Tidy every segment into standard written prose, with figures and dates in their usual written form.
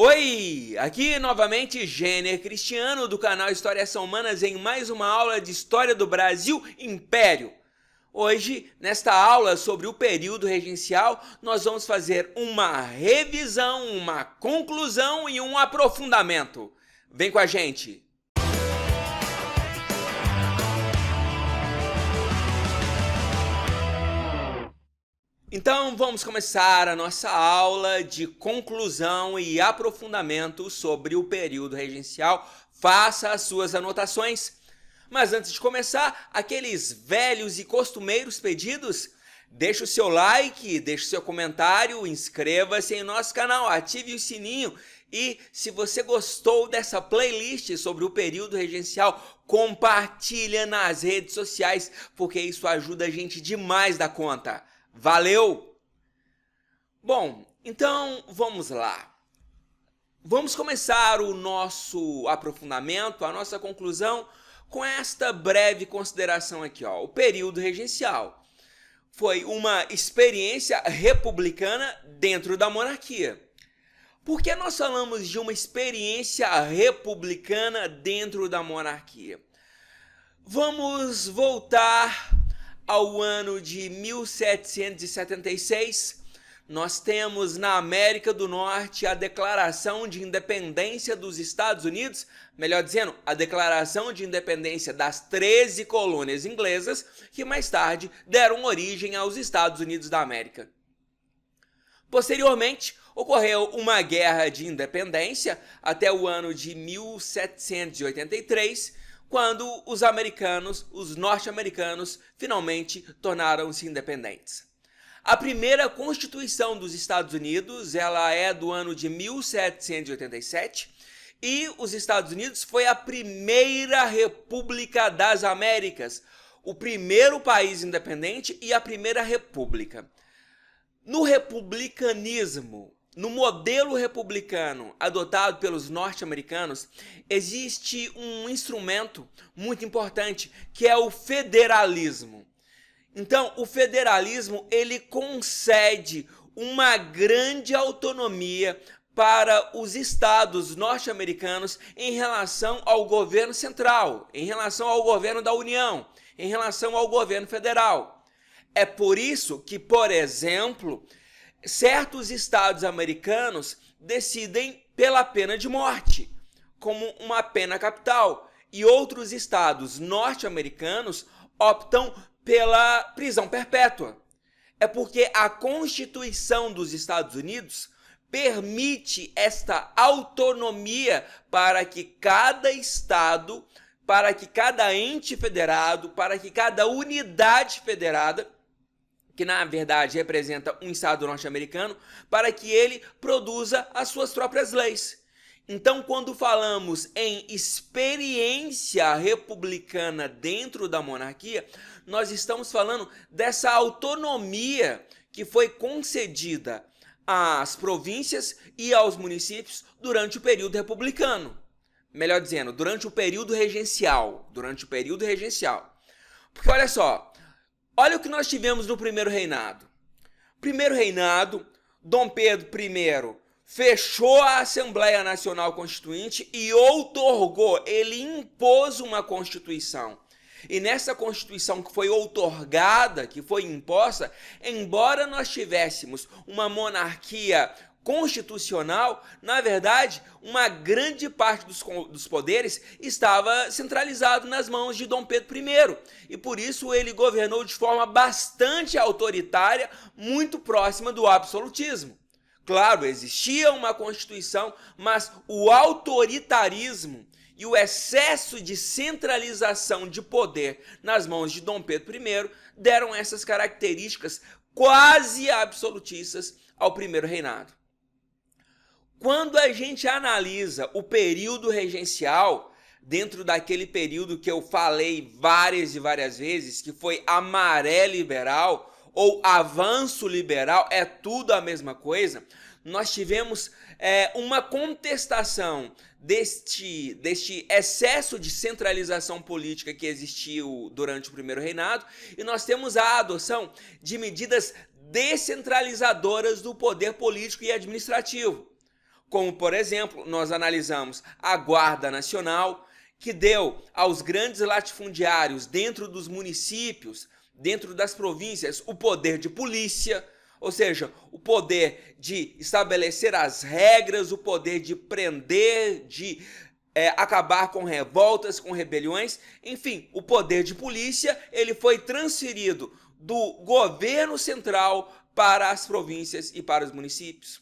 Oi, aqui novamente Gêner Cristiano do canal Histórias São Humanas em mais uma aula de História do Brasil Império. Hoje, nesta aula sobre o período regencial, nós vamos fazer uma revisão, uma conclusão e um aprofundamento. Vem com a gente! Então vamos começar a nossa aula de conclusão e aprofundamento sobre o período regencial. Faça as suas anotações. Mas antes de começar, aqueles velhos e costumeiros pedidos, deixe o seu like, deixe o seu comentário, inscreva-se em nosso canal, ative o sininho e, se você gostou dessa playlist sobre o período regencial, compartilha nas redes sociais, porque isso ajuda a gente demais da conta. Valeu! Bom, então vamos lá. Vamos começar o nosso aprofundamento, a nossa conclusão, com esta breve consideração aqui, ó. O período regencial foi uma experiência republicana dentro da monarquia. Por que nós falamos de uma experiência republicana dentro da monarquia? Vamos voltar ao ano de 1776, nós temos na América do Norte a Declaração de Independência dos Estados Unidos, melhor dizendo, a Declaração de Independência das 13 colônias inglesas, que mais tarde deram origem aos Estados Unidos da América. Posteriormente, ocorreu uma guerra de independência até o ano de 1783, quando os norte-americanos, finalmente tornaram-se independentes. A primeira Constituição dos Estados Unidos, ela é do ano de 1787, e os Estados Unidos foi a primeira República das Américas, o primeiro país independente e a primeira república. No republicanismo, no modelo republicano adotado pelos norte-americanos, existe um instrumento muito importante, que é o federalismo. Então, o federalismo, ele concede uma grande autonomia para os estados norte-americanos em relação ao governo central, em relação ao governo da União, em relação ao governo federal. É por isso que, por exemplo, certos estados americanos decidem pela pena de morte, como uma pena capital, e outros estados norte-americanos optam pela prisão perpétua. É porque a Constituição dos Estados Unidos permite esta autonomia para que cada estado, para que cada ente federado, para que cada unidade federada, que na verdade representa um estado norte-americano, para que ele produza as suas próprias leis. Então, quando falamos em experiência republicana dentro da monarquia, nós estamos falando dessa autonomia que foi concedida às províncias e aos municípios durante o período republicano. Melhor dizendo, durante o período regencial. Porque olha só, olha o que nós tivemos no primeiro reinado. Primeiro reinado, Dom Pedro I fechou a Assembleia Nacional Constituinte e outorgou, ele impôs uma Constituição. E nessa Constituição que foi outorgada, que foi imposta, embora nós tivéssemos uma monarquia constitucional, na verdade, uma grande parte dos poderes estava centralizado nas mãos de Dom Pedro I. E por isso ele governou de forma bastante autoritária, muito próxima do absolutismo. Claro, existia uma Constituição, mas o autoritarismo e o excesso de centralização de poder nas mãos de Dom Pedro I deram essas características quase absolutistas ao primeiro reinado. Quando a gente analisa o período regencial, dentro daquele período que eu falei várias e várias vezes, que foi a maré liberal ou avanço liberal, é tudo a mesma coisa, nós tivemos uma contestação deste excesso de centralização política que existiu durante o primeiro reinado, e nós temos a adoção de medidas descentralizadoras do poder político e administrativo. como, por exemplo, nós analisamos a Guarda Nacional, que deu aos grandes latifundiários dentro dos municípios, dentro das províncias, o poder de polícia, ou seja, o poder de estabelecer as regras, o poder de prender, de acabar com revoltas, com rebeliões, enfim, o poder de polícia ele foi transferido do governo central para as províncias e para os municípios.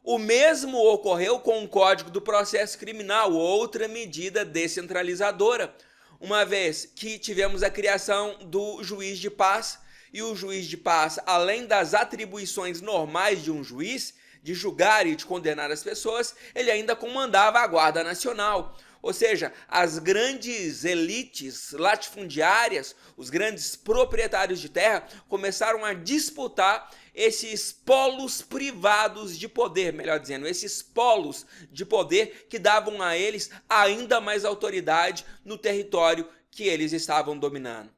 O mesmo ocorreu com o Código do Processo Criminal, outra medida descentralizadora, uma vez que tivemos a criação do juiz de paz, e o juiz de paz, além das atribuições normais de um juiz, de julgar e de condenar as pessoas, ele ainda comandava a Guarda Nacional. Ou seja, as grandes elites latifundiárias, os grandes proprietários de terra, começaram a disputar esses polos privados de poder, melhor dizendo, esses polos de poder que davam a eles ainda mais autoridade no território que eles estavam dominando.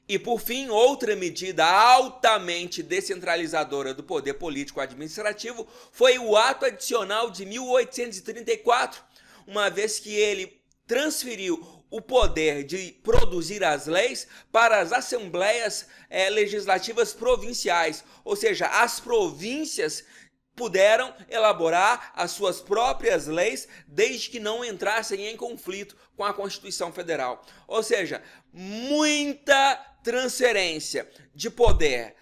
E, por fim, outra medida altamente descentralizadora do poder político-administrativo foi o Ato Adicional de 1834, uma vez que ele transferiu o poder de produzir as leis para as assembleias legislativas provinciais, ou seja, as províncias puderam elaborar as suas próprias leis desde que não entrassem em conflito com a Constituição Federal. Ou seja, muita transferência de poder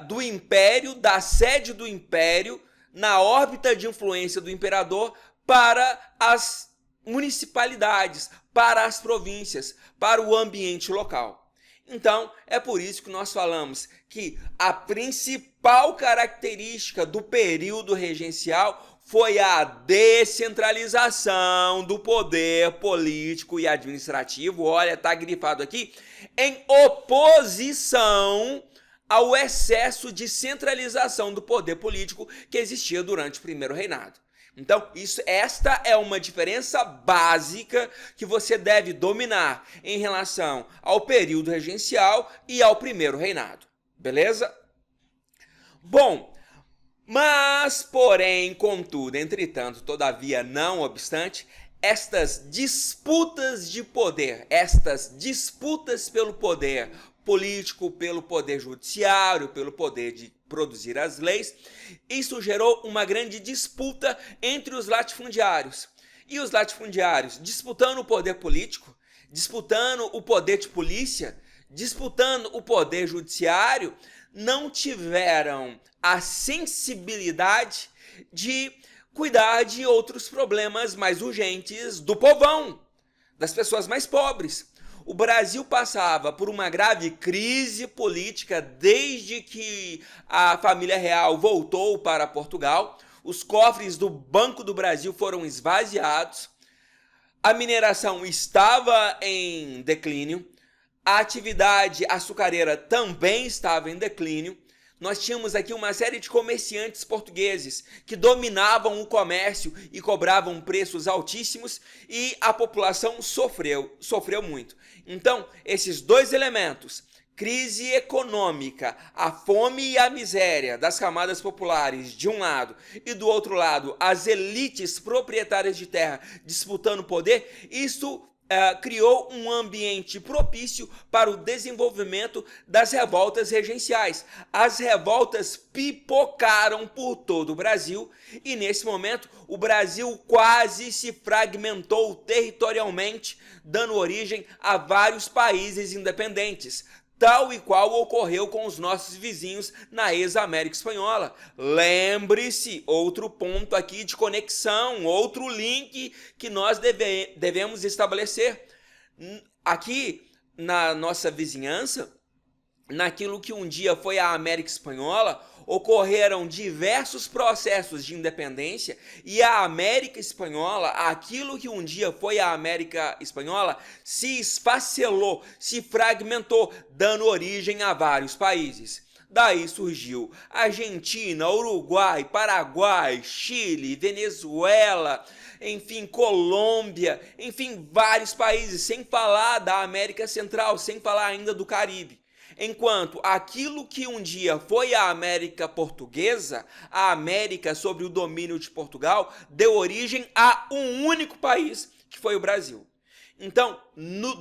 do império, da sede do império, na órbita de influência do imperador, para as municipalidades, para as províncias, para o ambiente local. Então, é por isso que nós falamos que a principal característica do período regencial foi a descentralização do poder político e administrativo. Olha, está grifado aqui, em oposição ao excesso de centralização do poder político que existia durante o primeiro reinado. Então, esta é uma diferença básica que você deve dominar em relação ao período regencial e ao primeiro reinado. Beleza? Bom, mas, porém, contudo, entretanto, todavia, não obstante, estas disputas de poder, estas disputas pelo poder político, pelo poder judiciário, pelo poder de produzir as leis, isso gerou uma grande disputa entre os latifundiários. E os latifundiários disputando o poder político, disputando o poder de polícia, disputando o poder judiciário, não tiveram a sensibilidade de cuidar de outros problemas mais urgentes do povão, das pessoas mais pobres. O Brasil passava por uma grave crise política desde que a família real voltou para Portugal. Os cofres do Banco do Brasil foram esvaziados. A mineração estava em declínio. A atividade açucareira também estava em declínio. Nós tínhamos aqui uma série de comerciantes portugueses que dominavam o comércio e cobravam preços altíssimos, e a população sofreu muito. Então, esses dois elementos, crise econômica, a fome e a miséria das camadas populares de um lado, e do outro lado as elites proprietárias de terra disputando poder, isso criou um ambiente propício para o desenvolvimento das revoltas regenciais. As revoltas pipocaram por todo o Brasil, e nesse momento o Brasil quase se fragmentou territorialmente, dando origem a vários países independentes, tal e qual ocorreu com os nossos vizinhos na ex-América Espanhola. Lembre-se, outro ponto aqui de conexão, outro link que nós devemos estabelecer. Aqui na nossa vizinhança, naquilo que um dia foi a América Espanhola, ocorreram diversos processos de independência, e a América Espanhola, aquilo que um dia foi a América Espanhola, se esfacelou, se fragmentou, dando origem a vários países. Daí surgiu Argentina, Uruguai, Paraguai, Chile, Venezuela, enfim, Colômbia, enfim, vários países, sem falar da América Central, sem falar ainda do Caribe. enquanto aquilo que um dia foi a América Portuguesa, a América sob o domínio de Portugal, deu origem a um único país, que foi o Brasil. Então,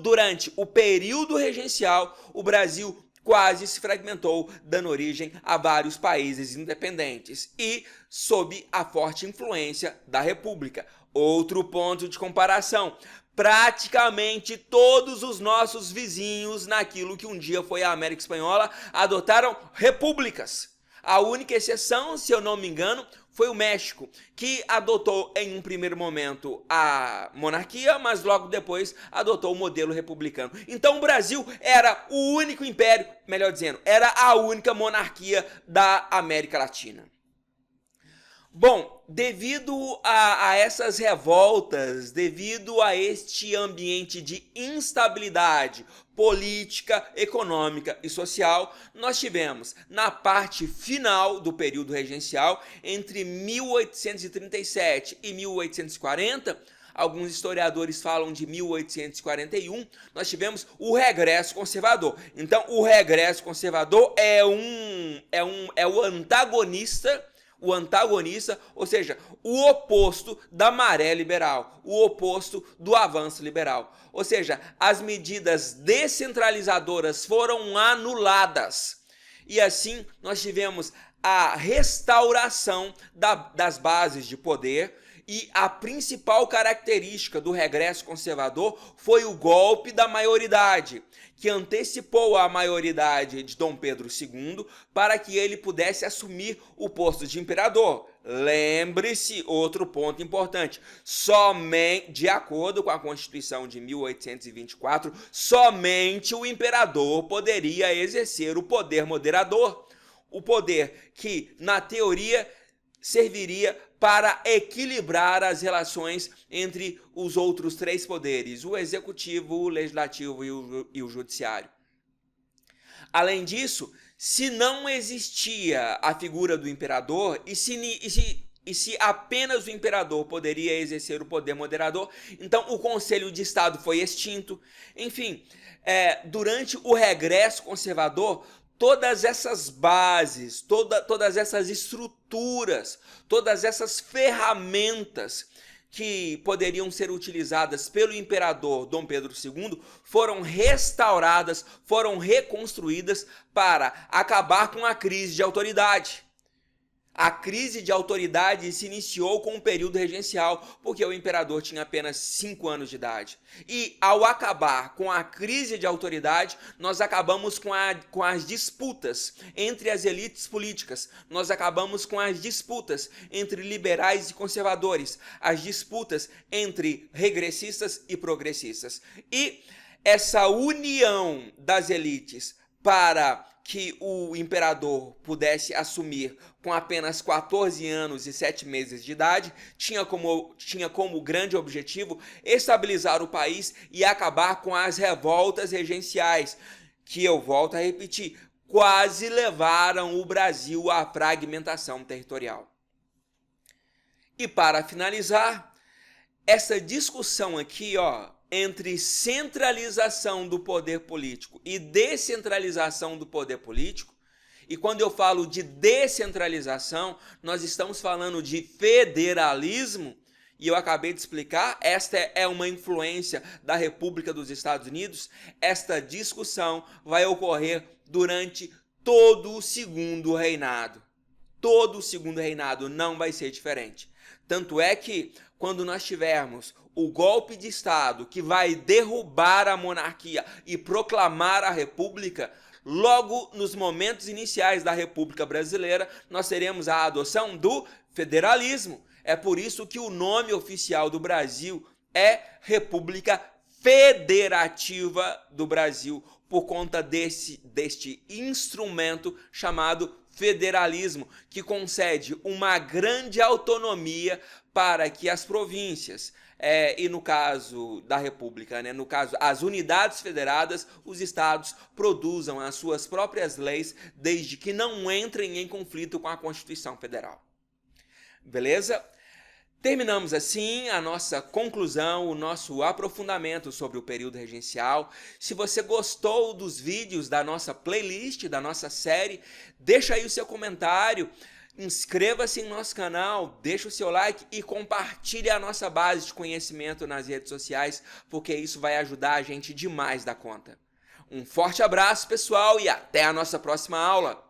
durante o período regencial, o Brasil quase se fragmentou, dando origem a vários países independentes e sob a forte influência da República. Outro ponto de comparação: praticamente todos os nossos vizinhos naquilo que um dia foi a América Espanhola adotaram repúblicas. A única exceção, se eu não me engano, foi o México, que adotou em um primeiro momento a monarquia, mas logo depois adotou o modelo republicano. Então o Brasil era o único império, melhor dizendo, era a única monarquia da América Latina. Bom, devido a essas revoltas, devido a este ambiente de instabilidade política, econômica e social, nós tivemos, na parte final do período regencial, entre 1837 e 1840, alguns historiadores falam de 1841, nós tivemos o regresso conservador. Então, o regresso conservador é o antagonista, ou seja, o oposto da maré liberal, o oposto do avanço liberal. Ou seja, as medidas descentralizadoras foram anuladas. E assim nós tivemos a restauração das bases de poder, e a principal característica do regresso conservador foi o golpe da maioridade, que antecipou a maioridade de Dom Pedro II para que ele pudesse assumir o posto de imperador. Lembre-se, outro ponto importante, somente, de acordo com a Constituição de 1824, somente o imperador poderia exercer o poder moderador, o poder que, na teoria, serviria para equilibrar as relações entre os outros três poderes, o executivo, o legislativo e o judiciário. Além disso, se não existia a figura do imperador, e se apenas o imperador poderia exercer o poder moderador, então o Conselho de Estado foi extinto. Enfim, durante o regresso conservador, todas essas bases, todas essas estruturas, todas essas ferramentas que poderiam ser utilizadas pelo imperador Dom Pedro II foram restauradas, foram reconstruídas para acabar com a crise de autoridade. A crise de autoridade se iniciou com o período regencial, porque o imperador tinha apenas 5 anos de idade. E ao acabar com a crise de autoridade, nós acabamos com as disputas entre as elites políticas. Nós acabamos com as disputas entre liberais e conservadores, as disputas entre regressistas e progressistas. E essa união das elites para que o imperador pudesse assumir com apenas 14 anos e 7 meses de idade, tinha como grande objetivo estabilizar o país e acabar com as revoltas regenciais, que, eu volto a repetir, quase levaram o Brasil à fragmentação territorial. E para finalizar, essa discussão aqui, entre centralização do poder político e descentralização do poder político, e quando eu falo de descentralização, nós estamos falando de federalismo, e eu acabei de explicar, esta é uma influência da República dos Estados Unidos. Esta discussão vai ocorrer durante todo o segundo reinado. Todo o segundo reinado não vai ser diferente. Tanto é que, quando nós tivermos o golpe de Estado que vai derrubar a monarquia e proclamar a República, logo nos momentos iniciais da República Brasileira, nós teremos a adoção do federalismo. É por isso que o nome oficial do Brasil é República Federativa do Brasil, por conta deste instrumento chamado federalismo, que concede uma grande autonomia para que as províncias, e no caso da República, no caso as unidades federadas, os estados produzam as suas próprias leis, desde que não entrem em conflito com a Constituição Federal. Beleza? Terminamos assim a nossa conclusão, o nosso aprofundamento sobre o período regencial. Se você gostou dos vídeos da nossa playlist, da nossa série, deixa aí o seu comentário, inscreva-se em nosso canal, deixa o seu like e compartilhe a nossa base de conhecimento nas redes sociais, porque isso vai ajudar a gente demais da conta. Um forte abraço, pessoal, e até a nossa próxima aula!